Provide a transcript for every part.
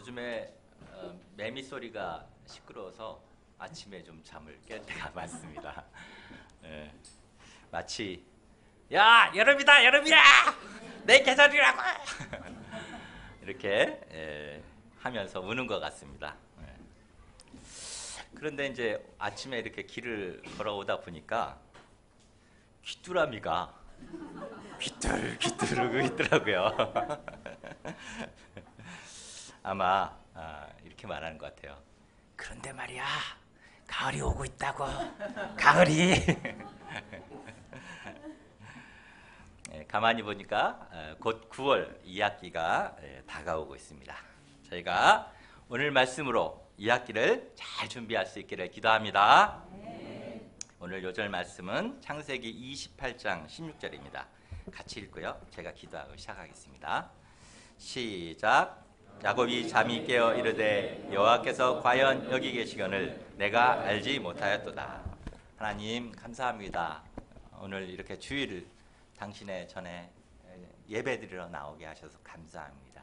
요즘에 매미 소리가 시끄러워서 아침에 좀 잠을 깰 때가 많습니다. 예, 마치 야 여름이다 여름이야 내 계절이라고 이렇게 하면서 우는 것 같습니다. 그런데 이제 아침에 이렇게 길을 걸어오다 보니까 귀뚜라미가 귀뚜르고 있더라고요. 아마 이렇게 말하는 것 같아요. 그런데 말이야, 가을이 오고 있다고. 가을이. 가만히 보니까 곧 9월 2학기가 다가오고 있습니다. 저희가 오늘 말씀으로 2학기를 잘 준비할 수 있기를 기도합니다. 오늘 요절 말씀은 창세기 28장 16절입니다. 같이 읽고요. 제가 기도하고 시작하겠습니다. 시작. 야곱이 잠이 깨어 이르되 여호와께서 과연 여기 계시거늘 내가 알지 못하였도다. 하나님 감사합니다. 오늘 이렇게 주일을 당신의 전에 예배드리러 나오게 하셔서 감사합니다.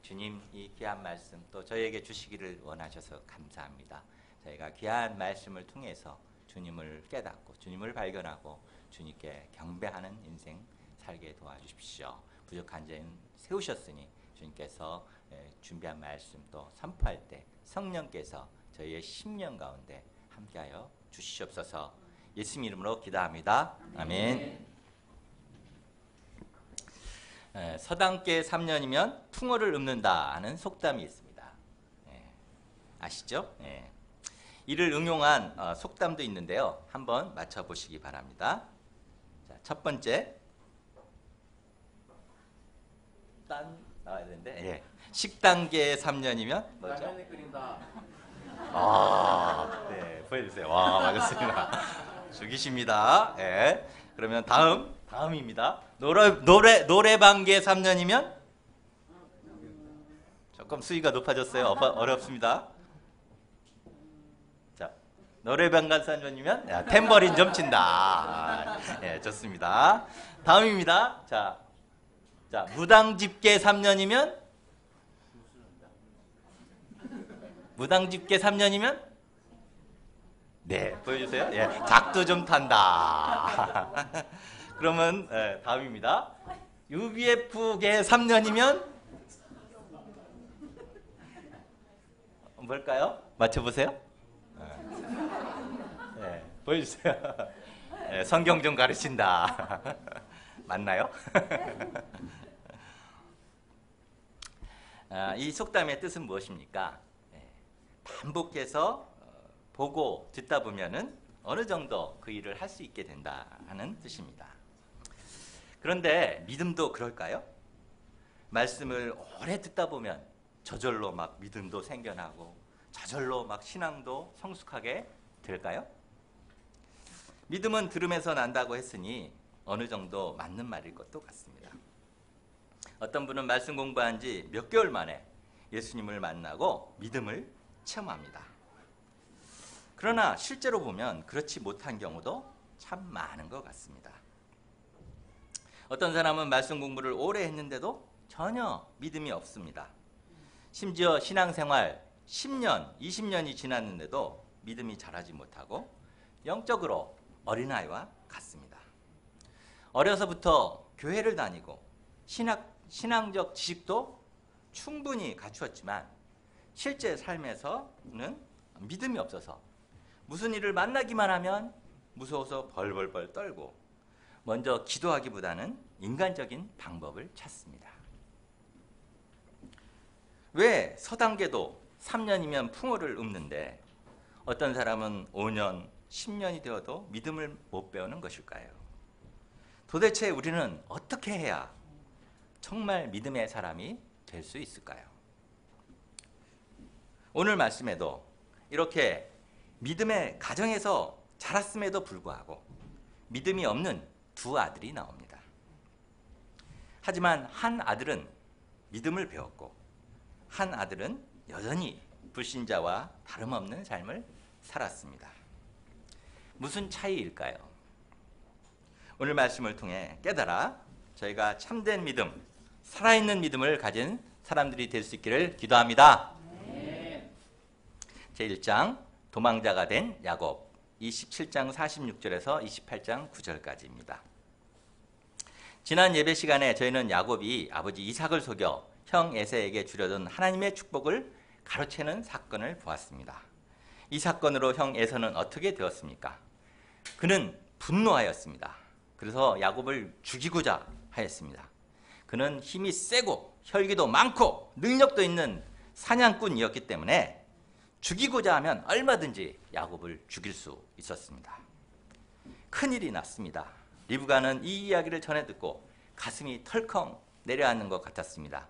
주님 이 귀한 말씀 또 저희에게 주시기를 원하셔서 감사합니다. 저희가 귀한 말씀을 통해서 주님을 깨닫고 주님을 발견하고 주님께 경배하는 인생 살게 도와주십시오. 부족한 죄는 세우셨으니 주님께서 준비한 말씀 또 선포할 때 성령께서 저희의 심령 가운데 함께하여 주시옵소서. 예수님 이름으로 기도합니다. 아멘. 서당계 3년이면 풍어를 읊는다 하는 속담이 있습니다. 아시죠? 이를 응용한 속담도 있는데요. 한번 맞춰보시기 바랍니다. 자, 첫 번째 딴 나와야 되는데 식당계 3년이면 뭐죠? 라면을 끓인다. 네, 보여주세요. 와, 맞았습니다. 죽이십니다. 그러면 다음입니다. 노래방계 3년이면 조금 수위가 높아졌어요. 어렵습니다. 자, 노래방계 3년이면 탬버린 좀 친다. 좋습니다. 다음입니다. 자, 무당집계 3년이면 무당집계 3년이면 네, 보여주세요. 작두 좀 탄다. 그러면 다음입니다. UBF계 3년이면 뭘까요? 맞춰보세요. 보여주세요. 성경 좀 가르친다. 맞나요? 이 속담의 뜻은 무엇입니까? 반복해서 보고 듣다 보면은 어느 정도 그 일을 할 수 있게 된다 하는 뜻입니다. 그런데 믿음도 그럴까요? 말씀을 오래 듣다 보면 저절로 막 믿음도 생겨나고 저절로 막 신앙도 성숙하게 될까요? 믿음은 들음에서 난다고 했으니 어느 정도 맞는 말일 것도 같습니다. 어떤 분은 말씀 공부한 지 몇 개월 만에 예수님을 만나고 믿음을 체험합니다. 그러나 실제로 보면 그렇지 못한 경우도 참 많은 것 같습니다. 어떤 사람은 말씀 공부를 오래 했는데도 전혀 믿음이 없습니다. 심지어 신앙생활 10년, 20년이 지났는데도 믿음이 자라지 못하고 영적으로 어린아이와 같습니다. 어려서부터 교회를 다니고 신앙적 지식도 충분히 갖추었지만 실제 삶에서는 믿음이 없어서 무슨 일을 만나기만 하면 무서워서 벌벌벌 떨고 먼저 기도하기보다는 인간적인 방법을 찾습니다. 왜 서당계도 3년이면 풍어를 읊는데 어떤 사람은 5년, 10년이 되어도 믿음을 못 배우는 것일까요? 도대체 우리는 어떻게 해야 정말 믿음의 사람이 될 수 있을까요? 오늘 말씀에도 이렇게 믿음의 가정에서 자랐음에도 불구하고 믿음이 없는 두 아들이 나옵니다. 하지만 한 아들은 믿음을 배웠고 한 아들은 여전히 불신자와 다름없는 삶을 살았습니다. 무슨 차이일까요? 오늘 말씀을 통해 깨달아 저희가 참된 믿음, 살아있는 믿음을 가진 사람들이 될 수 있기를 기도합니다. 제1장 도망자가 된 야곱 27장 46절에서 28장 9절까지입니다. 지난 예배 시간에 저희는 야곱이 아버지 이삭을 속여 형 에서에게 주려던 하나님의 축복을 가로채는 사건을 보았습니다. 이 사건으로 형 에서는 어떻게 되었습니까? 그는 분노하였습니다. 그래서 야곱을 죽이고자 하였습니다. 그는 힘이 세고 혈기도 많고 능력도 있는 사냥꾼이었기 때문에 죽이고자 하면 얼마든지 야곱을 죽일 수 있었습니다. 큰일이 났습니다. 리브가는 이 이야기를 전해 듣고 가슴이 털컹 내려앉는 것 같았습니다.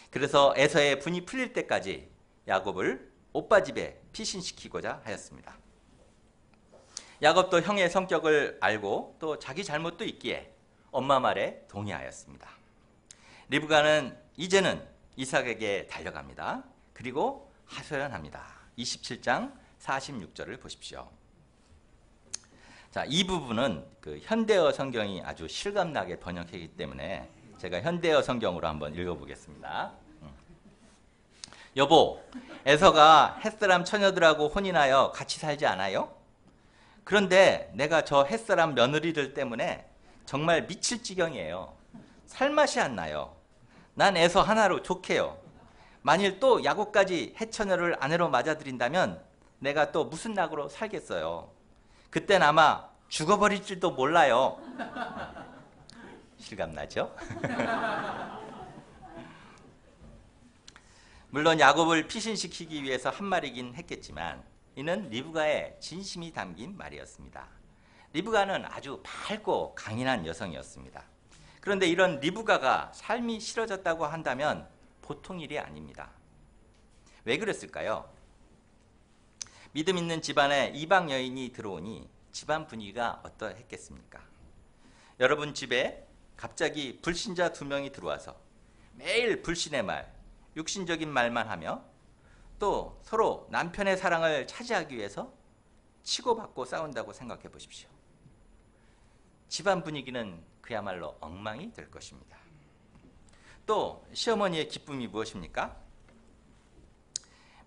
그래서 에서의 분이 풀릴 때까지 야곱을 오빠 집에 피신시키고자 하였습니다. 야곱도 형의 성격을 알고 또 자기 잘못도 있기에 엄마 말에 동의하였습니다. 리브가는 이제는 이삭에게 달려갑니다. 그리고 하소연합니다. 27장 46절을 보십시오. 자, 이 부분은 그 현대어 성경이 아주 실감나게 번역했기 때문에 제가 현대어 성경으로 한번 읽어보겠습니다. 여보, 에서가 햇사람 처녀들하고 혼인하여 같이 살지 않아요? 그런데 내가 저 햇사람 며느리들 때문에 정말 미칠 지경이에요. 살맛이 안 나요. 난 에서 하나로 족해요. 만일 또 야곱까지 해처녀를 아내로 맞아들인다면 내가 또 무슨 낙으로 살겠어요. 그땐 아마 죽어버릴지도 몰라요. 실감나죠? 물론 야곱을 피신시키기 위해서 한 말이긴 했겠지만 이는 리브가의 진심이 담긴 말이었습니다. 리브가는 아주 밝고 강인한 여성이었습니다. 그런데 이런 리브가가 삶이 싫어졌다고 한다면 보통 일이 아닙니다. 왜 그랬을까요? 믿음 있는 집안에 이방 여인이 들어오니 집안 분위기가 어떠했겠습니까? 여러분 집에 갑자기 불신자 2명이 들어와서 매일 불신의 말, 육신적인 말만 하며 또 서로 남편의 사랑을 차지하기 위해서 치고받고 싸운다고 생각해 보십시오. 집안 분위기는 그야말로 엉망이 될 것입니다. 또 시어머니의 기쁨이 무엇입니까?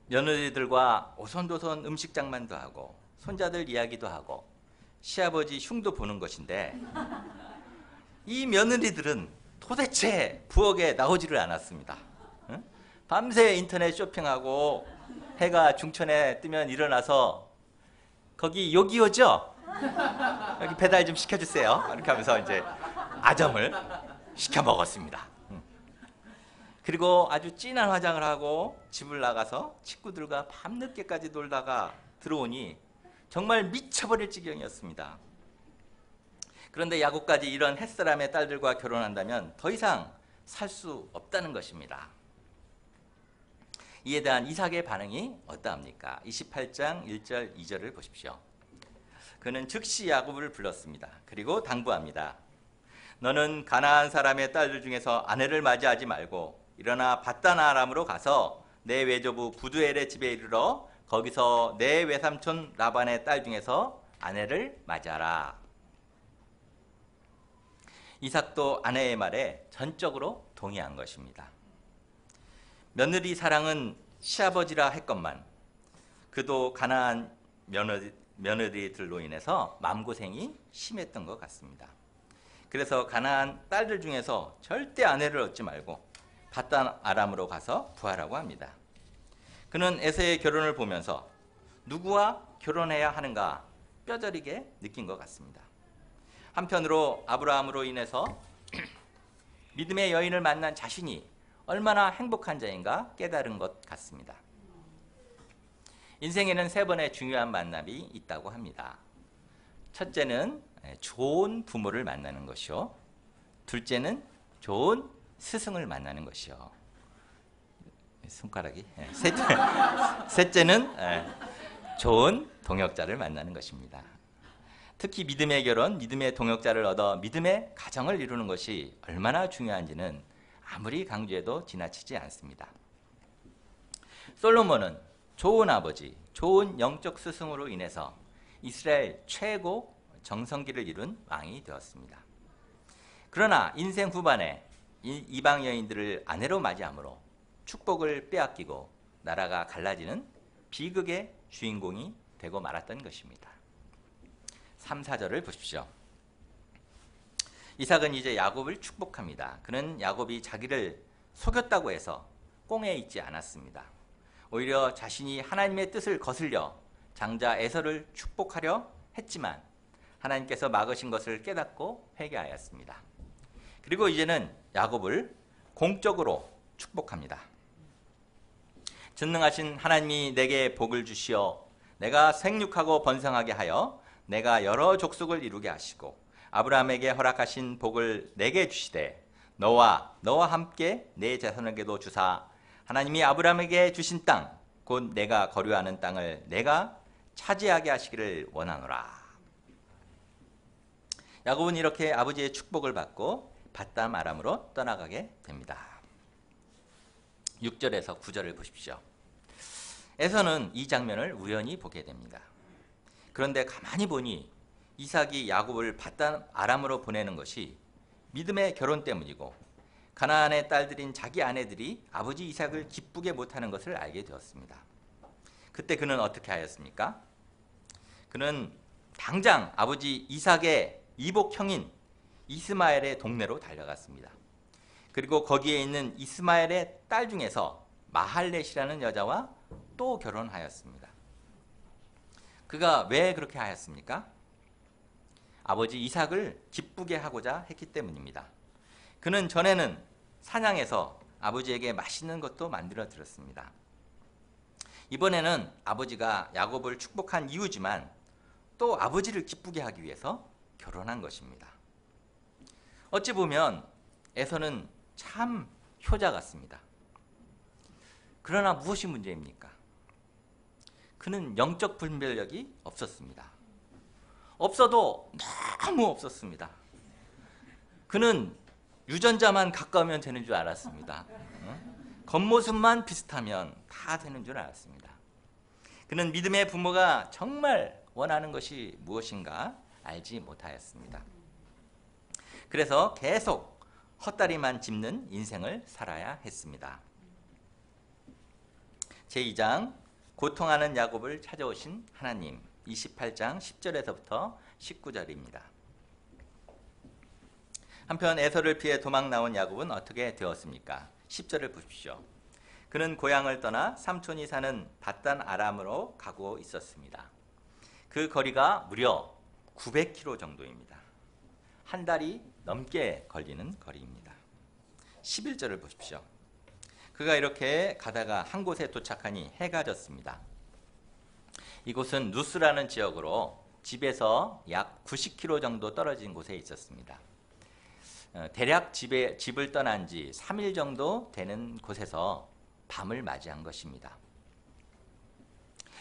며느리들과 오손도손 음식 장만도 하고 손자들 이야기도 하고 시아버지 흉도 보는 것인데 이 며느리들은 도대체 부엌에 나오지를 않았습니다. 응? 밤새 인터넷 쇼핑하고 해가 중천에 뜨면 일어나서 거기 요기요죠? 여기 배달 좀 시켜주세요. 이렇게 하면서 이제 아점을 시켜 먹었습니다. 그리고 아주 진한 화장을 하고 집을 나가서 친구들과 밤늦게까지 놀다가 들어오니 정말 미쳐버릴 지경이었습니다. 그런데 야곱까지 이런 햇사람의 딸들과 결혼한다면 더 이상 살 수 없다는 것입니다. 이에 대한 이삭의 반응이 어떠합니까? 28장 1절 2절을 보십시오. 그는 즉시 야곱을 불렀습니다. 그리고 당부합니다. 너는 가나안 사람의 딸들 중에서 아내를 맞이하지 말고 일어나 밧단 아람으로 가서 내 외조부 부두엘의 집에 이르러 거기서 내 외삼촌 라반의 딸 중에서 아내를 맞이하라. 이삭도 아내의 말에 전적으로 동의한 것입니다. 며느리 사랑은 시아버지라 했건만 그도 가나안 며느리들로 인해서 마음고생이 심했던 것 같습니다. 그래서 가나안 딸들 중에서 절대 아내를 얻지 말고 밧단 아람으로 가서 구하라고 합니다. 그는 에서의 결혼을 보면서 누구와 결혼해야 하는가 뼈저리게 느낀 것 같습니다. 한편으로 아브라함으로 인해서 믿음의 여인을 만난 자신이 얼마나 행복한 자인가 깨달은 것 같습니다. 인생에는 3번의 중요한 만남이 있다고 합니다. 첫째는 좋은 부모를 만나는 것이요. 둘째는 좋은 스승을 만나는 것이요. 손가락이. 셋째는 좋은 동역자를 만나는 것입니다. 특히 믿음의 결혼, 믿음의 동역자를 얻어 믿음의 가정을 이루는 것이 얼마나 중요한지는 아무리 강조해도 지나치지 않습니다. 솔로몬은 좋은 아버지, 좋은 영적 스승으로 인해서 이스라엘 최고 정성기를 이룬 왕이 되었습니다. 그러나 인생 후반에 이방 여인들을 아내로 맞이하므로 축복을 빼앗기고 나라가 갈라지는 비극의 주인공이 되고 말았던 것입니다. 3, 4절을 보십시오. 이삭은 이제 야곱을 축복합니다. 그는 야곱이 자기를 속였다고 해서 꽁에 있지 않았습니다. 오히려 자신이 하나님의 뜻을 거슬려 장자 에서를 축복하려 했지만 하나님께서 막으신 것을 깨닫고 회개하였습니다. 그리고 이제는 야곱을 공적으로 축복합니다. 전능하신 하나님이 내게 복을 주시어 내가 생육하고 번성하게 하여 내가 여러 족속을 이루게 하시고 아브라함에게 허락하신 복을 내게 주시되 너와 함께 내 자손에게도 주사 하나님이 아브라함에게 주신 땅 곧 내가 거류하는 땅을 내가 차지하게 하시기를 원하노라. 야곱은 이렇게 아버지의 축복을 받고 밧담 아람으로 떠나가게 됩니다. 6절에서 9절을 보십시오. 에서는 이 장면을 우연히 보게 됩니다. 그런데 가만히 보니 이삭이 야곱을 밧담 아람으로 보내는 것이 믿음의 결혼 때문이고 가나안의 딸들인 자기 아내들이 아버지 이삭을 기쁘게 못하는 것을 알게 되었습니다. 그때 그는 어떻게 하였습니까? 그는 당장 아버지 이삭의 이복 형인 이스마엘의 동네로 달려갔습니다. 그리고 거기에 있는 이스마엘의 딸 중에서 마할렛이라는 여자와 또 결혼하였습니다. 그가 왜 그렇게 하였습니까? 아버지 이삭을 기쁘게 하고자 했기 때문입니다. 그는 전에는 사냥해서 아버지에게 맛있는 것도 만들어 드렸습니다. 이번에는 아버지가 야곱을 축복한 이유지만 또 아버지를 기쁘게 하기 위해서 결혼한 것입니다. 어찌 보면 에서는 참 효자 같습니다. 그러나 무엇이 문제입니까? 그는 영적 분별력이 없었습니다. 없어도 너무 없었습니다. 그는 유전자만 가까우면 되는 줄 알았습니다. 겉모습만 비슷하면 다 되는 줄 알았습니다. 그는 믿음의 부모가 정말 원하는 것이 무엇인가 알지 못하였습니다. 그래서 계속 헛다리만 짚는 인생을 살아야 했습니다. 제2장 고통하는 야곱을 찾아오신 하나님, 28장 10절에서부터 19절입니다. 한편 에서를 피해 도망 나온 야곱은 어떻게 되었습니까? 10절을 보십시오. 그는 고향을 떠나 삼촌이 사는 밧단 아람으로 가고 있었습니다. 그 거리가 무려 900km 정도입니다. 한 달이 넘게 걸리는 거리입니다. 11절을 보십시오. 그가 이렇게 가다가 한 곳에 도착하니 해가 졌습니다. 이곳은 누스라는 지역으로 집에서 약 90km 정도 떨어진 곳에 있었습니다. 대략 집을 떠난 지 3일 정도 되는 곳에서 밤을 맞이한 것입니다.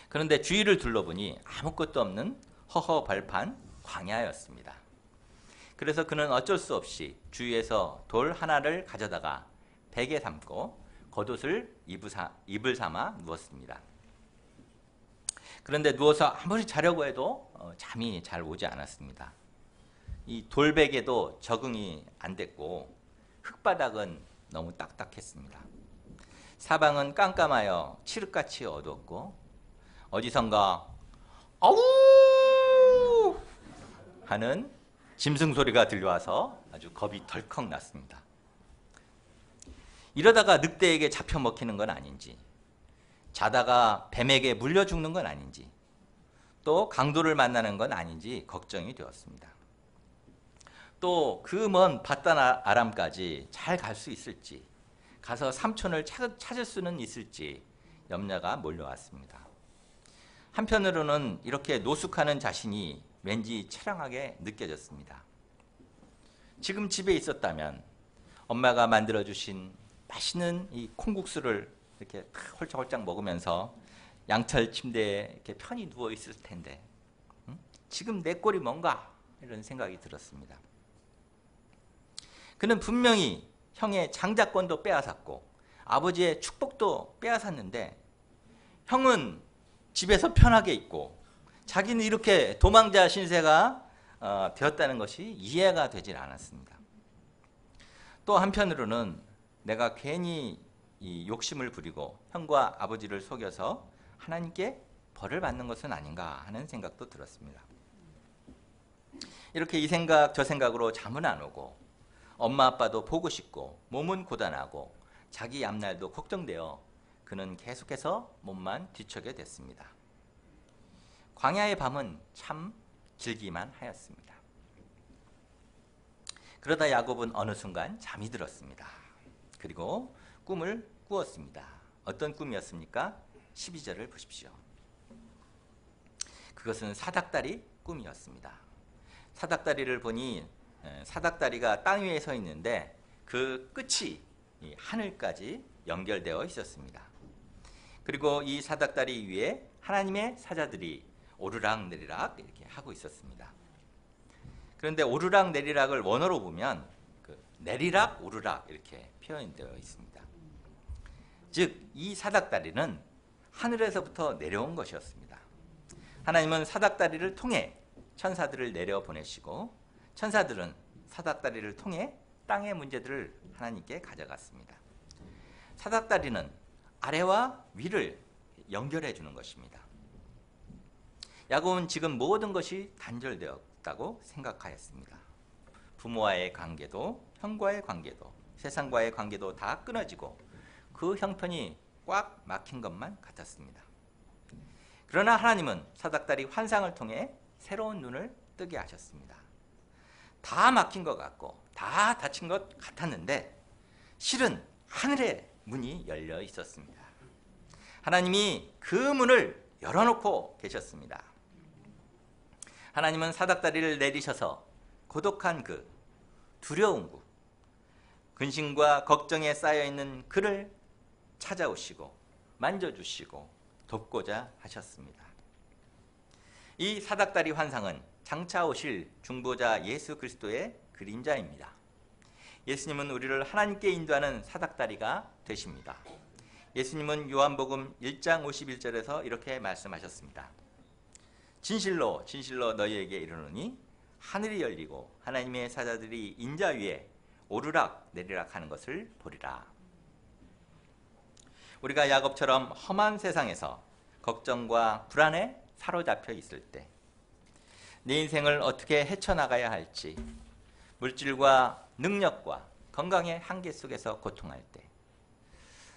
그런데 주위를 둘러보니 아무것도 없는 허허벌판 광야였습니다. 그래서 그는 어쩔 수 없이 주위에서 돌 하나를 가져다가 베개 삼고 겉옷을 이불 삼아 누웠습니다. 그런데 누워서 아무리 자려고 해도 잠이 잘 오지 않았습니다. 이 돌베개도 적응이 안 됐고 흙바닥은 너무 딱딱했습니다. 사방은 깜깜하여 칠흑같이 어두웠고 어디선가 아우 하는 짐승 소리가 들려와서 아주 겁이 덜컥 났습니다. 이러다가 늑대에게 잡혀 먹히는 건 아닌지, 자다가 뱀에게 물려 죽는 건 아닌지, 또 강도를 만나는 건 아닌지 걱정이 되었습니다. 또 그 먼 밧단 아람까지 잘 갈 수 있을지, 가서 삼촌을 찾을 수는 있을지 염려가 몰려왔습니다. 한편으로는 이렇게 노숙하는 자신이 왠지 처량하게 느껴졌습니다. 지금 집에 있었다면 엄마가 만들어주신 맛있는 이 콩국수를 이렇게 홀짝홀짝 먹으면서 양철 침대에 이렇게 편히 누워 있을 텐데, 지금 내 꼴이 뭔가 이런 생각이 들었습니다. 그는 분명히 형의 장자권도 빼앗았고 아버지의 축복도 빼앗았는데 형은 집에서 편하게 있고 자기는 이렇게 도망자 신세가 되었다는 것이 이해가 되질 않았습니다. 또 한편으로는 내가 괜히 이 욕심을 부리고 형과 아버지를 속여서 하나님께 벌을 받는 것은 아닌가 하는 생각도 들었습니다. 이렇게 이 생각 저 생각으로 잠은 안 오고 엄마 아빠도 보고 싶고 몸은 고단하고 자기 앞날도 걱정되어 그는 계속해서 몸만 뒤척여 됐습니다. 광야의 밤은 참 길기만 하였습니다. 그러다 야곱은 어느 순간 잠이 들었습니다. 그리고 꿈을 꾸었습니다. 어떤 꿈이었습니까? 12절을 보십시오. 그것은 사닥다리 꿈이었습니다. 사닥다리를 보니 사닥다리가 땅 위에 서 있는데 그 끝이 하늘까지 연결되어 있었습니다. 그리고 이 사닥다리 위에 하나님의 사자들이 오르락내리락 이렇게 하고 있었습니다. 그런데 오르락내리락을 원어로 보면 내리락 오르락 이렇게 표현되어 있습니다. 즉 이 사닥다리는 하늘에서부터 내려온 것이었습니다. 하나님은 사닥다리를 통해 천사들을 내려보내시고 천사들은 사닥다리를 통해 땅의 문제들을 하나님께 가져갔습니다. 사닥다리는 아래와 위를 연결해 주는 것입니다. 야곱은 지금 모든 것이 단절되었다고 생각하였습니다. 부모와의 관계도 형과의 관계도 세상과의 관계도 다 끊어지고 그 형편이 꽉 막힌 것만 같았습니다. 그러나 하나님은 사닥다리 환상을 통해 새로운 눈을 뜨게 하셨습니다. 다 막힌 것 같고 다 닫힌 것 같았는데 실은 하늘의 문이 열려 있었습니다. 하나님이 그 문을 열어놓고 계셨습니다. 하나님은 사닥다리를 내리셔서 고독한 그 두려운 그 근심과 걱정에 쌓여있는 그를 찾아오시고 만져주시고 돕고자 하셨습니다. 이 사닥다리 환상은 장차 오실 중보자 예수 그리스도의 그림자입니다. 예수님은 우리를 하나님께 인도하는 사닥다리가 되십니다. 예수님은 요한복음 1장 51절에서 이렇게 말씀하셨습니다. 진실로 진실로 너희에게 이르노니 하늘이 열리고 하나님의 사자들이 인자 위에 오르락 내리락 하는 것을 보리라. 우리가 야곱처럼 험한 세상에서 걱정과 불안에 사로잡혀 있을 때, 내 인생을 어떻게 헤쳐나가야 할지, 물질과 능력과 건강의 한계 속에서 고통할 때,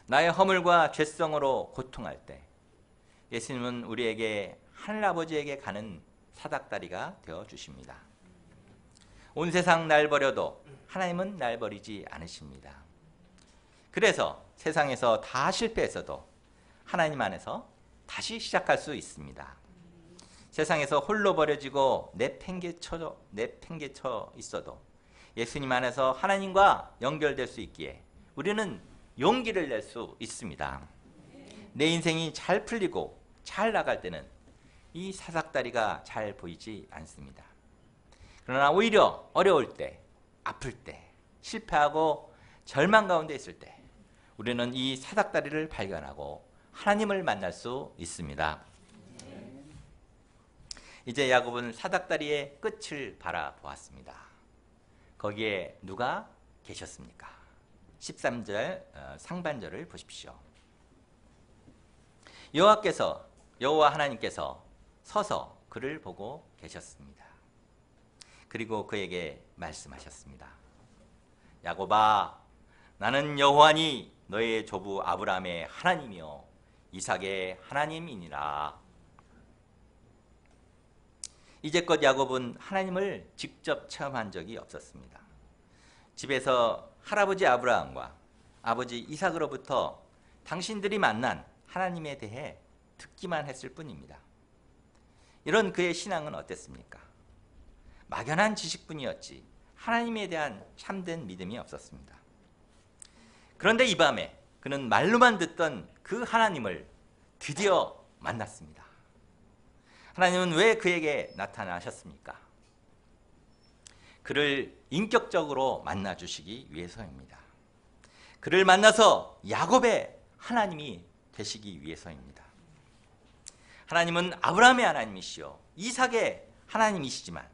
나의 허물과 죄성으로 고통할 때, 예수님은 우리에게 하늘아버지에게 가는 사닥다리가 되어주십니다. 온 세상 날 버려도 하나님은 날 버리지 않으십니다. 그래서 세상에서 다 실패했어도 하나님 안에서 다시 시작할 수 있습니다. 세상에서 홀로 버려지고 내팽개쳐 있어도 예수님 안에서 하나님과 연결될 수 있기에 우리는 용기를 낼 수 있습니다. 내 인생이 잘 풀리고 잘 나갈 때는 이 사닥다리가 잘 보이지 않습니다. 그러나 오히려 어려울 때, 아플 때, 실패하고 절망 가운데 있을 때 우리는 이 사닥다리를 발견하고 하나님을 만날 수 있습니다. 이제 야곱은 사닥다리의 끝을 바라보았습니다. 거기에 누가 계셨습니까? 13절 상반절을 보십시오. 여호와 하나님께서 서서 그를 보고 계셨습니다. 그리고 그에게 말씀하셨습니다. 야곱아, 나는 여호와니 너의 조부 아브라함의 하나님이요 이삭의 하나님이니라. 이제껏 야곱은 하나님을 직접 체험한 적이 없었습니다. 집에서 할아버지 아브라함과 아버지 이삭으로부터 당신들이 만난 하나님에 대해 듣기만 했을 뿐입니다. 이런 그의 신앙은 어땠습니까? 막연한 지식뿐이었지 하나님에 대한 참된 믿음이 없었습니다. 그런데 이 밤에 그는 말로만 듣던 그 하나님을 드디어 만났습니다. 하나님은 왜 그에게 나타나셨습니까? 그를 인격적으로 만나주시기 위해서입니다. 그를 만나서 야곱의 하나님이 되시기 위해서입니다. 하나님은 아브라함의 하나님이시요 이삭의 하나님이시지만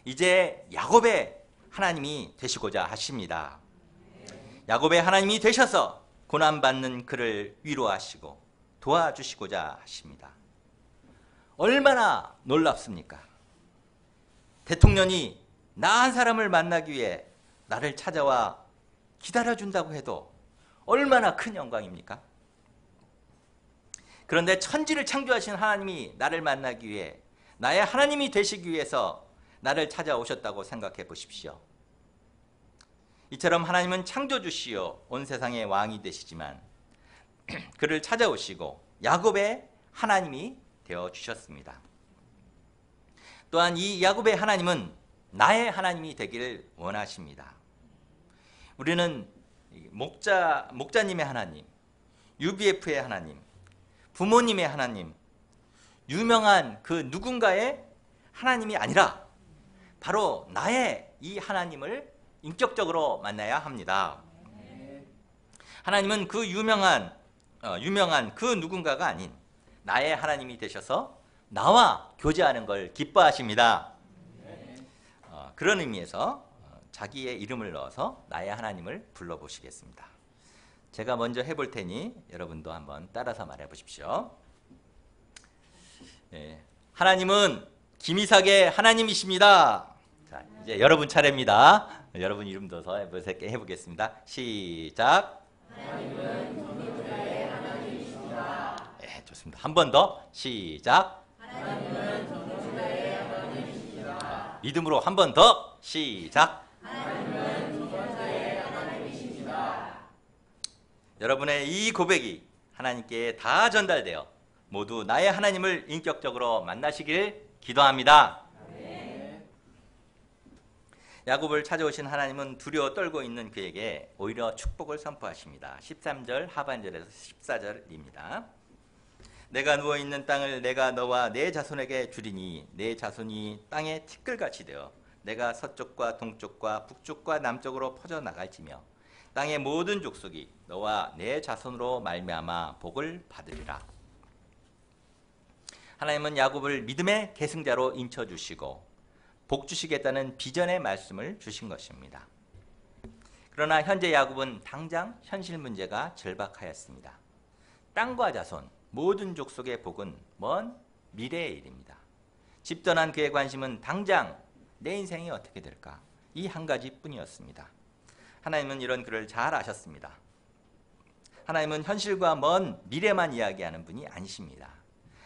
이제 야곱의 하나님이 되시고자 하십니다. 야곱의 하나님이 되셔서 고난받는 그를 위로하시고 도와주시고자 하십니다. 얼마나 놀랍습니까? 대통령이 나 한 사람을 만나기 위해 나를 찾아와 기다려준다고 해도 얼마나 큰 영광입니까? 그런데 천지를 창조하신 하나님이 나를 만나기 위해 나의 하나님이 되시기 위해서 나를 찾아오셨다고 생각해 보십시오. 이처럼 하나님은 창조주시요 온 세상의 왕이 되시지만 그를 찾아오시고 야곱의 하나님이 되어주셨습니다. 또한 이 야곱의 하나님은 나의 하나님이 되기를 원하십니다. 우리는 목자님의 하나님, UBF의 하나님, 부모님의 하나님, 유명한 그 누군가의 하나님이 아니라 바로 나의 이 하나님을 인격적으로 만나야 합니다. 하나님은 그 유명한 그 누군가가 아닌 나의 하나님이 되셔서 나와 교제하는 걸 기뻐하십니다. 그런 의미에서 자기의 이름을 넣어서 나의 하나님을 불러보시겠습니다. 제가 먼저 해볼 테니 여러분도 한번 따라서 말해 보십시오. 하나님은 김이삭의 하나님이십니다. 자, 이제 여러분 차례입니다. 여러분 이름 넣어서 해보겠습니다. 시작. 하나님은 전능자의 하나님이십니다. 네, 좋습니다. 한 번 더. 시작. 하나님은 전능자의 하나님이십니다. 믿음으로 한 번 더. 시작. 하나님은 전능자의 하나님이십니다. 여러분의 이 고백이 하나님께 다 전달되어 모두 나의 하나님을 인격적으로 만나시길 기도합니다. 야곱을 찾아오신 하나님은 두려워 떨고 있는 그에게 오히려 축복을 선포하십니다. 13절 하반절에서 14절입니다. 내가 누워있는 땅을 내가 너와 내 자손에게 주리니 내 자손이 땅에 티끌같이 되어 내가 서쪽과 동쪽과 북쪽과 남쪽으로 퍼져나갈지며 땅의 모든 족속이 너와 내 자손으로 말미암아 복을 받으리라. 하나님은 야곱을 믿음의 계승자로 인쳐주시고 복 주시겠다는 비전의 말씀을 주신 것입니다. 그러나 현재 야곱은 당장 현실 문제가 절박하였습니다. 땅과 자손, 모든 족속의 복은 먼 미래의 일입니다. 집 떠난 그의 관심은 당장 내 인생이 어떻게 될까? 이 한 가지뿐이었습니다. 하나님은 이런 그를 잘 아셨습니다. 하나님은 현실과 먼 미래만 이야기하는 분이 아니십니다.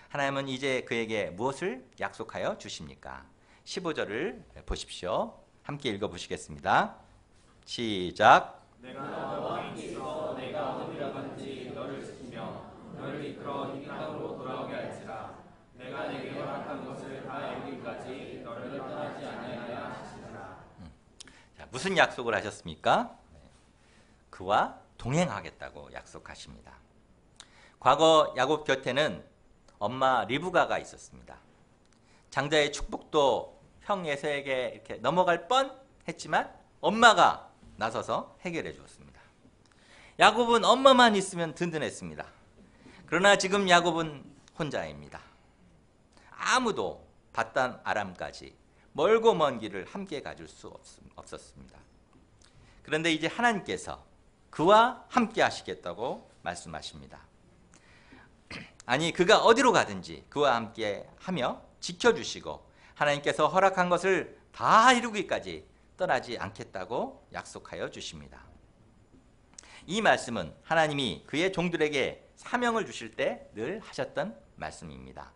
하나님은 이제 그에게 무엇을 약속하여 주십니까? 15절을 보십시오. 함께 읽어보시겠습니다. 시작. 내가 너와 함께 있어 내가 어디로 간지 너를 지키며 너를 이끌어 이 땅으로 돌아오게 할지라. 내가 내게 허락한 것을 다 이루기까지 너를 떠나지 아니하여 하시리라. 자, 무슨 약속을 하셨습니까? 그와 동행하겠다고 약속하십니다. 과거 야곱 곁에는 엄마 리브가가 있었습니다. 장자의 축복도 형 에서에게 이렇게 넘어갈 뻔했지만 엄마가 나서서 해결해 주었습니다. 야곱은 엄마만 있으면 든든했습니다. 그러나 지금 야곱은 혼자입니다. 아무도 바단 아람까지 멀고 먼 길을 함께 가줄 수 없었습니다. 그런데 이제 하나님께서 그와 함께 하시겠다고 말씀하십니다. 아니 그가 어디로 가든지 그와 함께 하며 지켜주시고 하나님께서 허락한 것을 다 이루기까지 떠나지 않겠다고 약속하여 주십니다. 이 말씀은 하나님이 그의 종들에게 사명을 주실 때 늘 하셨던 말씀입니다.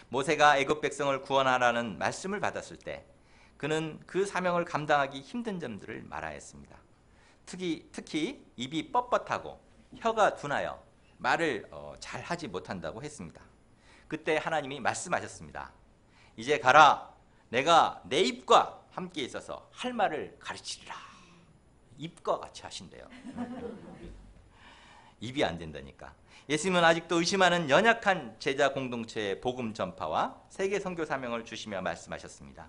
모세가 애굽 백성을 구원하라는 말씀을 받았을 때 그는 그 사명을 감당하기 힘든 점들을 말하였습니다. 특히 입이 뻣뻣하고 혀가 둔하여 말을 잘 하지 못한다고 했습니다. 그때 하나님이 말씀하셨습니다. 이제 가라. 내가 내 입과 함께 있어서 할 말을 가르치리라. 입과 같이 하신대요. 입이 안 된다니까. 예수님은 아직도 의심하는 연약한 제자 공동체의 복음 전파와 세계 선교 사명을 주시며 말씀하셨습니다.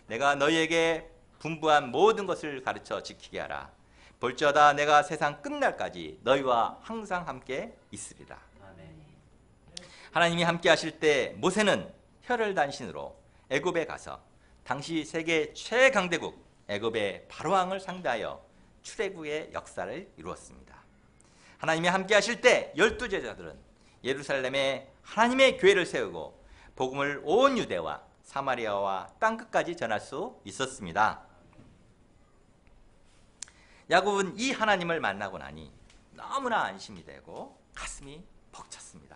내가 너희에게 분부한 모든 것을 가르쳐 지키게 하라. 볼지어다 내가 세상 끝날까지 너희와 항상 함께 있으리라. 하나님이 함께 하실 때 모세는 혈혈단신으로 애굽에 가서 당시 세계 최강대국 애굽의 바로왕을 상대하여 출애굽의 역사를 이루었습니다. 하나님이 함께 하실 때 12제자들은 예루살렘에 하나님의 교회를 세우고 복음을 온 유대와 사마리아와 땅끝까지 전할 수 있었습니다. 야곱은 이 하나님을 만나고 나니 너무나 안심이 되고 가슴이 벅찼습니다.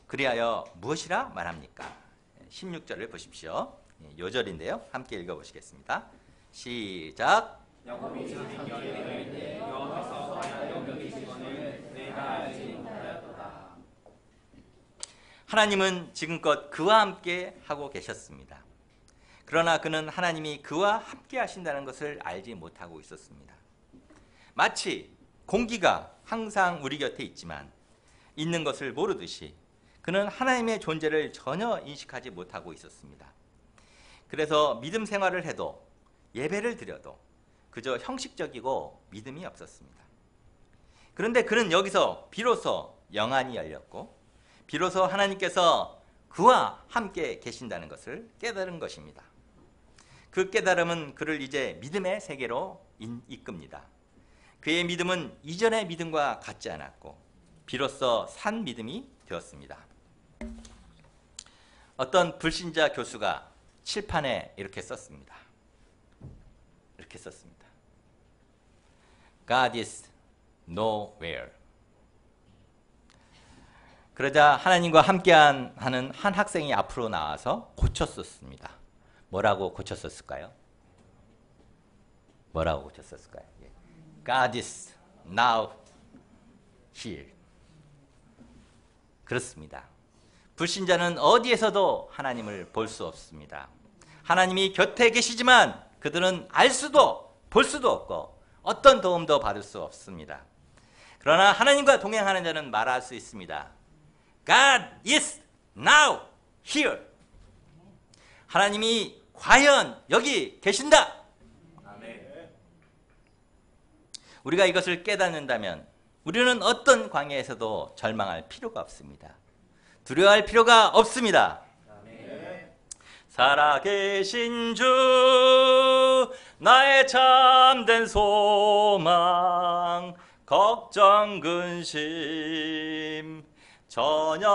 그리하여 무엇이라 말합니까? 16절을 보십시오. 요절인데요. 함께 읽어보시겠습니다. 시작. 야곱이 자기 길에 이르되 여호와께서 하나님 여기시거늘 내가 알지 못하였도다. 하나님은 지금껏 그와 함께 하고 계셨습니다. 그러나 그는 하나님이 그와 함께 하신다는 것을 알지 못하고 있었습니다. 마치 공기가 항상 우리 곁에 있지만 있는 것을 모르듯이 그는 하나님의 존재를 전혀 인식하지 못하고 있었습니다. 그래서 믿음 생활을 해도 예배를 드려도 그저 형식적이고 믿음이 없었습니다. 그런데 그는 여기서 비로소 영안이 열렸고 비로소 하나님께서 그와 함께 계신다는 것을 깨달은 것입니다. 그 깨달음은 그를 이제 믿음의 세계로 이끕니다. 그의 믿음은 이전의 믿음과 같지 않았고 비로소 산 믿음이 되었습니다. 어떤 불신자 교수가 칠판에 이렇게 썼습니다. 이렇게 썼습니다. God is nowhere. 그러자 하나님과 함께하는 한 학생이 앞으로 나와서 고쳤었습니다. 뭐라고 고쳤었을까요? 뭐라고 고쳤었을까요? God is now here. 그렇습니다. 불신자는 어디에서도 하나님을 볼 수 없습니다. 하나님이 곁에 계시지만 그들은 알 수도 볼 수도 없고 어떤 도움도 받을 수 없습니다. 그러나 하나님과 동행하는 자는 말할 수 있습니다. God is now here. 하나님이 과연 여기 계신다. 우리가 이것을 깨닫는다면 우리는 어떤 광야에서도 절망할 필요가 없습니다. 두려워할 필요가 없습니다. 살아계신 주 나의 참된 소망 걱정 근심 전혀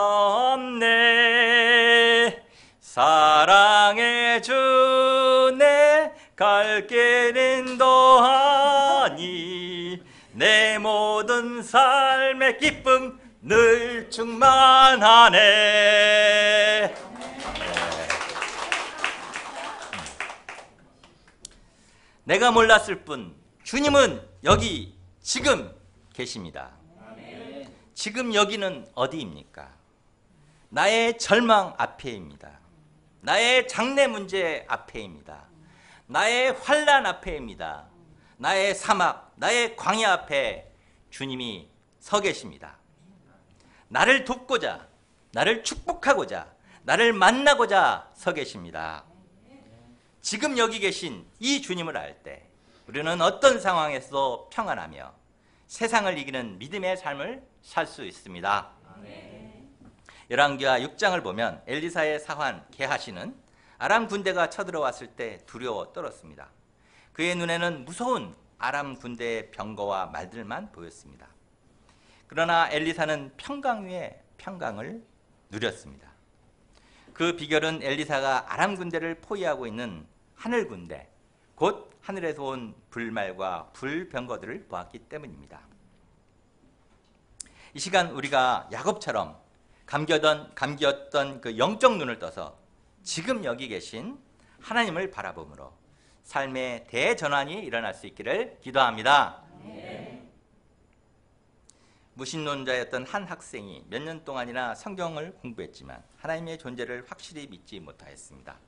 없네. 사랑의 주 내 갈 길은 인도하니 내 모든 삶의 기쁨 늘 충만하네. 내가 몰랐을 뿐 주님은 여기 지금 계십니다. 지금 여기는 어디입니까? 나의 절망 앞에입니다. 나의 장래 문제 앞에입니다. 나의 환난 앞에입니다. 나의 사막, 나의 광야 앞에 주님이 서 계십니다. 나를 돕고자, 나를 축복하고자, 나를 만나고자 서 계십니다. 지금 여기 계신 이 주님을 알 때 우리는 어떤 상황에서도 평안하며 세상을 이기는 믿음의 삶을 살 수 있습니다. 열왕기하 6장을 보면 엘리사의 사환 게하시는 아람 군대가 쳐들어왔을 때 두려워 떨었습니다. 그의 눈에는 무서운 아람 군대의 병거와 말들만 보였습니다. 그러나 엘리사는 평강 위에 평강을 누렸습니다. 그 비결은 엘리사가 아람 군대를 포위하고 있는 하늘 군대, 곧 하늘에서 온 불말과 불병거들을 보았기 때문입니다. 이 시간 우리가 야곱처럼 감겼던 그 영적 눈을 떠서 지금 여기 계신 하나님을 바라봄으로 삶의 대전환이 일어날 수 있기를 기도합니다. 무신론자였던 한 학생이 몇 년 동안이나 성경을 공부했지만 하나님의 존재를 확실히 믿지 못하였습니다.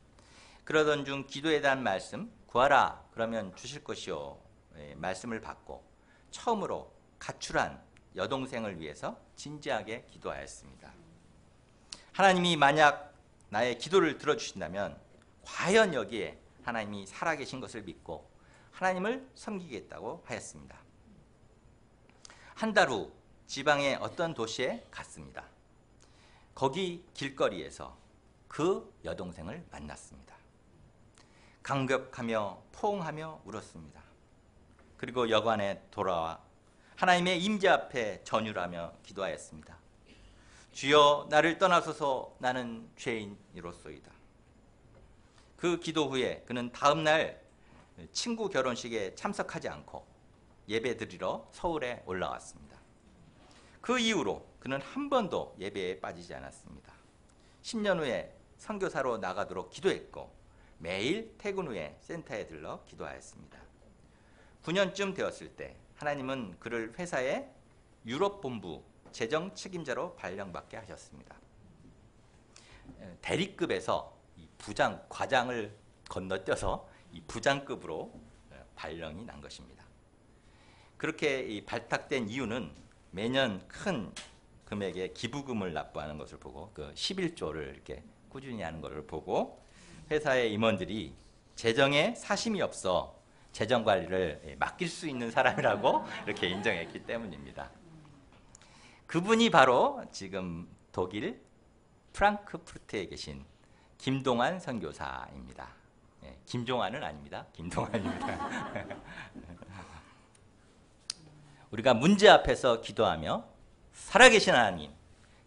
그러던 중 기도에 대한 말씀, 구하라 그러면 주실 것이요 말씀을 받고 처음으로 가출한 여동생을 위해서 진지하게 기도하였습니다. 하나님이 만약 나의 기도를 들어주신다면 과연 여기에 하나님이 살아계신 것을 믿고 하나님을 섬기겠다고 하였습니다. 한 달 후 지방의 어떤 도시에 갔습니다. 거기 길거리에서 그 여동생을 만났습니다. 감격하며 포옹하며 울었습니다. 그리고 여관에 돌아와 하나님의 임재 앞에 전율하며 기도하였습니다. 주여 나를 떠나소서 나는 죄인이로소이다. 그 기도 후에 그는 다음 날 친구 결혼식에 참석하지 않고 예배드리러 서울에 올라왔습니다. 그 이후로 그는 한 번도 예배에 빠지지 않았습니다. 10년 후에 선교사로 나가도록 기도했고 매일 퇴근 후에 센터에 들러 기도하였습니다. 9년쯤 되었을 때 하나님은 그를 회사의 유럽 본부 재정 책임자로 발령받게 하셨습니다. 대리급에서 이 부장, 과장을 건너뛰어서 이 부장급으로 발령이 난 것입니다. 그렇게 이 발탁된 이유는 매년 큰 금액의 기부금을 납부하는 것을 보고 그 11조를 이렇게 꾸준히 하는 것을 보고 회사의 임원들이 재정에 사심이 없어 재정 관리를 맡길 수 있는 사람이라고 이렇게 인정했기 때문입니다. 그분이 바로 지금 독일 프랑크푸르트에 계신 김동환 선교사입니다. 김종환은 아닙니다. 김동환입니다. 우리가 문제 앞에서 기도하며 살아계신 하나님,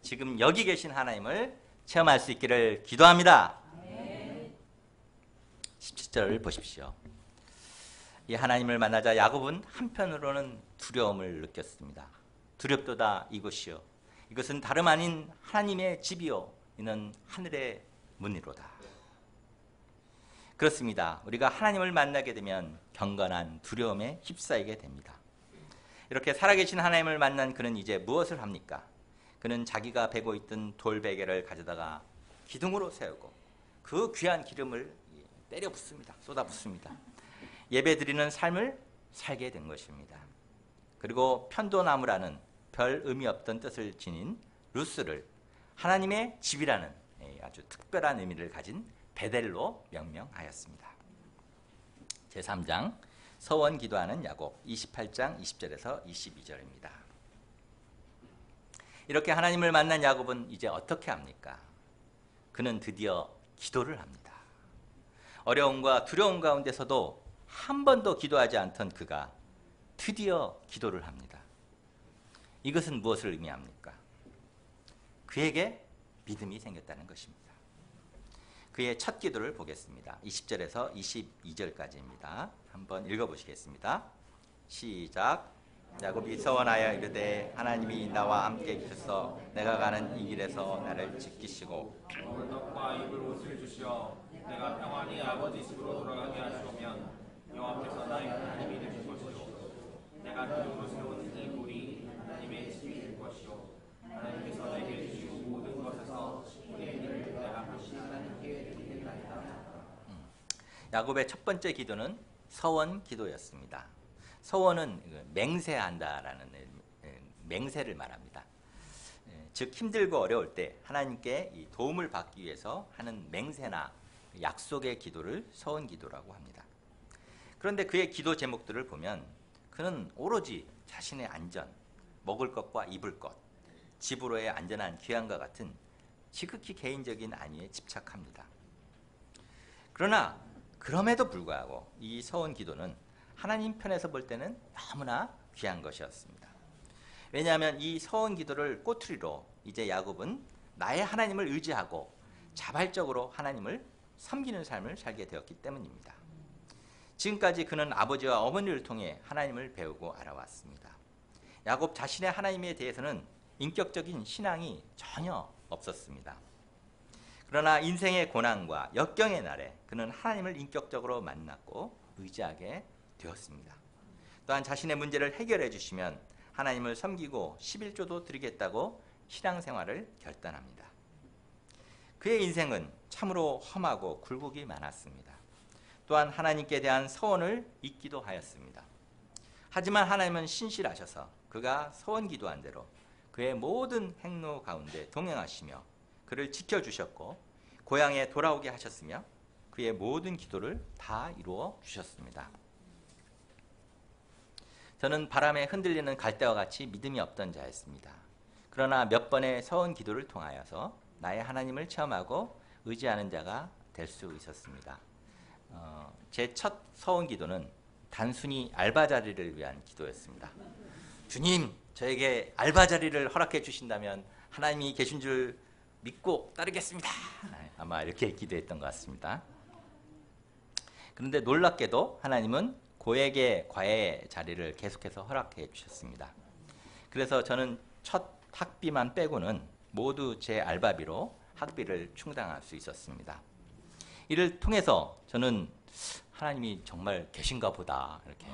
지금 여기 계신 하나님을 체험할 수 있기를 기도합니다. 17절을 보십시오. 이 하나님을 만나자 야곱은 한편으로는 두려움을 느꼈습니다. 두렵도다 이것이요, 이것은 다름 아닌 하나님의 집이요, 이는 하늘의 문이로다. 그렇습니다. 우리가 하나님을 만나게 되면 경건한 두려움에 휩싸이게 됩니다. 이렇게 살아계신 하나님을 만난 그는 이제 무엇을 합니까? 그는 자기가 베고 있던 돌베개를 가져다가 기둥으로 세우고 그 귀한 기름을 때려 붓습니다. 쏟아 붓습니다. 예배 드리는 삶을 살게 된 것입니다. 그리고 편도나무라는 별 의미 없던 뜻을 지닌 루스를 하나님의 집이라는 아주 특별한 의미를 가진 베델로 명명하였습니다. 제3장 서원 기도하는 야곱 28장 20절에서 22절입니다. 이렇게 하나님을 만난 야곱은 이제 어떻게 합니까? 그는 드디어 기도를 합니다. 어려움과 두려움 가운데서도 한 번도 기도하지 않던 그가 드디어 기도를 합니다. 이것은 무엇을 의미합니까? 그에게 믿음이 생겼다는 것입니다. 그의 첫 기도를 보겠습니다. 20절에서 22절까지입니다. 한번 읽어보시겠습니다. 시작. 야곱이 서원하여 이르되 하나님이 나와 함께 계셔서 내가 가는 이 길에서 나를 지키시고 먹을 떡과 입을 옷을 주시어 내가 평안히 아버지 집으로 돌아가게 하시오면 여호와께서 나의 하나님이 되실 것이요 내가 기둥으로 세운 이 돌이 하나님의 집이 될 것이요 하나님께서 내게 주신 모든 것에서 우리의 일을 내가 함께 하는 기회를 드리겠나이다. 야곱의 첫 번째 기도는 서원 기도였습니다. 서원은 맹세한다라는 맹세를 말합니다. 즉 힘들고 어려울 때 하나님께 도움을 받기 위해서 하는 맹세나 약속의 기도를 서원 기도라고 합니다. 그런데 그의 기도 제목들을 보면 그는 오로지 자신의 안전, 먹을 것과 입을 것, 집으로의 안전한 귀환과 같은 지극히 개인적인 안위에 집착합니다. 그러나 그럼에도 불구하고 이 서원 기도는 하나님 편에서 볼 때는 너무나 귀한 것이었습니다. 왜냐하면 이 서원 기도를 꼬투리로 이제 야곱은 나의 하나님을 의지하고 자발적으로 하나님을 섬기는 삶을 살게 되었기 때문입니다. 지금까지 그는 아버지와 어머니를 통해 하나님을 배우고 알아왔습니다. 야곱 자신의 하나님에 대해서는 인격적인 신앙이 전혀 없었습니다. 그러나 인생의 고난과 역경의 날에 그는 하나님을 인격적으로 만났고 의지하게 되었습니다. 또한 자신의 문제를 해결해 주시면 하나님을 섬기고 11조도 드리겠다고 신앙생활을 결단합니다. 그의 인생은 참으로 험하고 굴곡이 많았습니다. 또한 하나님께 대한 서원을 잊기도 하였습니다. 하지만 하나님은 신실하셔서 그가 서원 기도한 대로 그의 모든 행로 가운데 동행하시며 그를 지켜주셨고 고향에 돌아오게 하셨으며 그의 모든 기도를 다 이루어 주셨습니다. 저는 바람에 흔들리는 갈대와 같이 믿음이 없던 자였습니다. 그러나 몇 번의 서원 기도를 통하여서 나의 하나님을 체험하고 의지하는 자가 될 수 있었습니다. 제 첫 서원 기도는 단순히 알바 자리를 위한 기도였습니다. 주님, 저에게 알바 자리를 허락해 주신다면 하나님이 계신 줄 믿고 따르겠습니다. 아마 이렇게 기도했던 것 같습니다. 그런데 놀랍게도 하나님은 고액의 과외 자리를 계속해서 허락해 주셨습니다. 그래서 저는 첫 학비만 빼고는 모두 제 알바비로 학비를 충당할 수 있었습니다. 이를 통해서 저는 하나님이 정말 계신가 보다 이렇게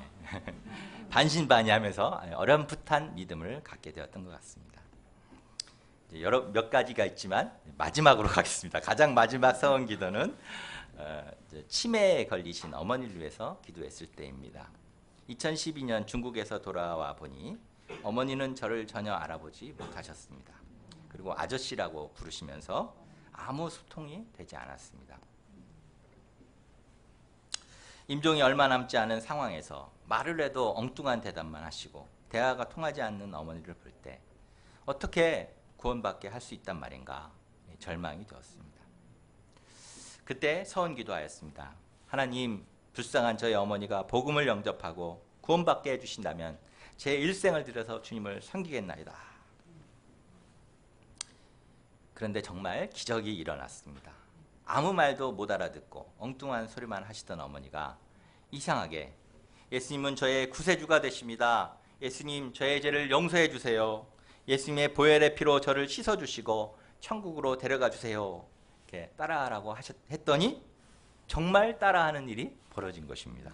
반신반의하면서 어렴풋한 믿음을 갖게 되었던 것 같습니다. 여러 몇 가지가 있지만 마지막으로 가겠습니다. 가장 마지막 서원 기도는 치매에 걸리신 어머니를 위해서 기도했을 때입니다. 2012년 중국에서 돌아와 보니 어머니는 저를 전혀 알아보지 못하셨습니다. 그리고 아저씨라고 부르시면서 아무 소통이 되지 않았습니다. 임종이 얼마 남지 않은 상황에서 말을 해도 엉뚱한 대답만 하시고 대화가 통하지 않는 어머니를 볼 때 어떻게 구원받게 할 수 있단 말인가 절망이 되었습니다. 그때 서원 기도하였습니다. 하나님, 불쌍한 저희 어머니가 복음을 영접하고 구원받게 해주신다면 제 일생을 들여서 주님을 섬기겠나이다. 그런데 정말 기적이 일어났습니다. 아무 말도 못 알아듣고 엉뚱한 소리만 하시던 어머니가 이상하게 예수님은 저의 구세주가 되십니다. 예수님, 저의 죄를 용서해 주세요. 예수님의 보혈의 피로 저를 씻어주시고 천국으로 데려가 주세요. 이렇게 따라하라고 했더니 정말 따라하는 일이 벌어진 것입니다.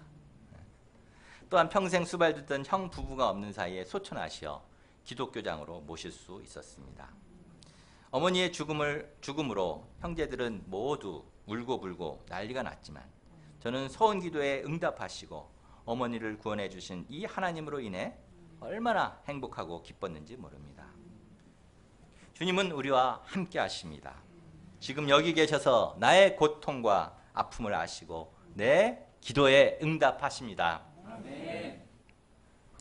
또한 평생 수발듣던 형 부부가 없는 사이에 소천하시어 기독교장으로 모실 수 있었습니다. 어머니의 죽음으로 형제들은 모두 울고불고 난리가 났지만 저는 서원 기도에 응답하시고 어머니를 구원해 주신 이 하나님으로 인해 얼마나 행복하고 기뻤는지 모릅니다. 주님은 우리와 함께 하십니다. 지금 여기 계셔서 나의 고통과 아픔을 아시고 내 기도에 응답하십니다. 아멘.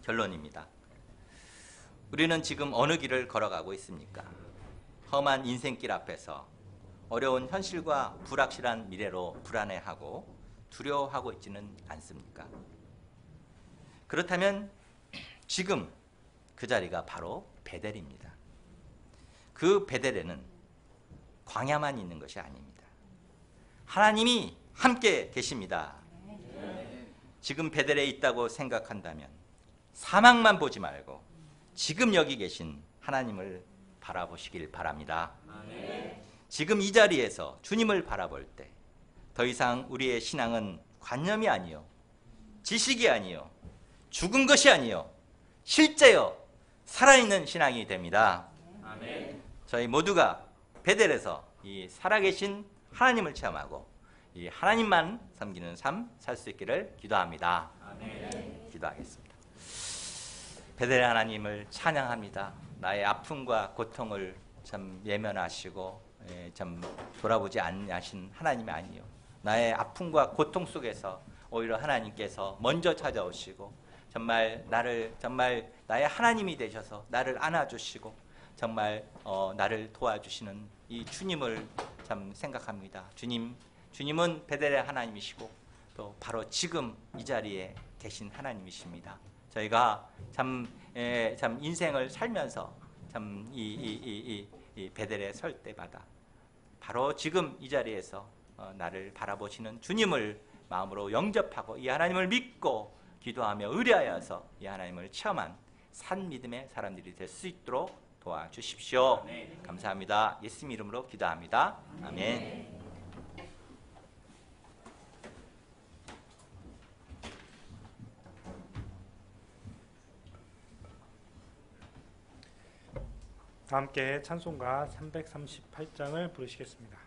결론입니다. 우리는 지금 어느 길을 걸어가고 있습니까? 험한 인생길 앞에서 어려운 현실과 불확실한 미래로 불안해하고 두려워하고 있지는 않습니까? 그렇다면 지금 그 자리가 바로 베델입니다. 그 베델에는 광야만 있는 것이 아닙니다. 하나님이 함께 계십니다. 지금 베델에 있다고 생각한다면 사망만 보지 말고 지금 여기 계신 하나님을 바라보시길 바랍니다. 지금 이 자리에서 주님을 바라볼 때 더 이상 우리의 신앙은 관념이 아니요, 지식이 아니요, 죽은 것이 아니요, 실제요, 살아있는 신앙이 됩니다. 아멘. 저희 모두가 베델에서 이 살아계신 하나님을 체험하고 이 하나님만 섬기는 삶 살 수 있기를 기도합니다. 아멘. 기도하겠습니다. 베델의 하나님을 찬양합니다. 나의 아픔과 고통을 참 예면하시고 참 돌아보지 않으신 하나님이 아니요, 나의 아픔과 고통 속에서 오히려 하나님께서 먼저 찾아오시고 정말 나의 하나님이 되셔서 나를 안아주시고 정말 나를 도와주시는 이 주님을 참 생각합니다. 주님은 베델의 하나님이시고 또 바로 지금 이 자리에 계신 하나님이십니다. 저희가 참 인생을 살면서 참 이 베델에 설 때마다 바로 지금 이 자리에서 나를 바라보시는 주님을 마음으로 영접하고 이 하나님을 믿고 기도하며 의뢰하여서 이 하나님을 체험한 산 믿음의 사람들이 될 수 있도록 도와주십시오. 네. 감사합니다. 예수님 이름으로 기도합니다. 아멘. 다 함께 찬송가 338장을 부르시겠습니다.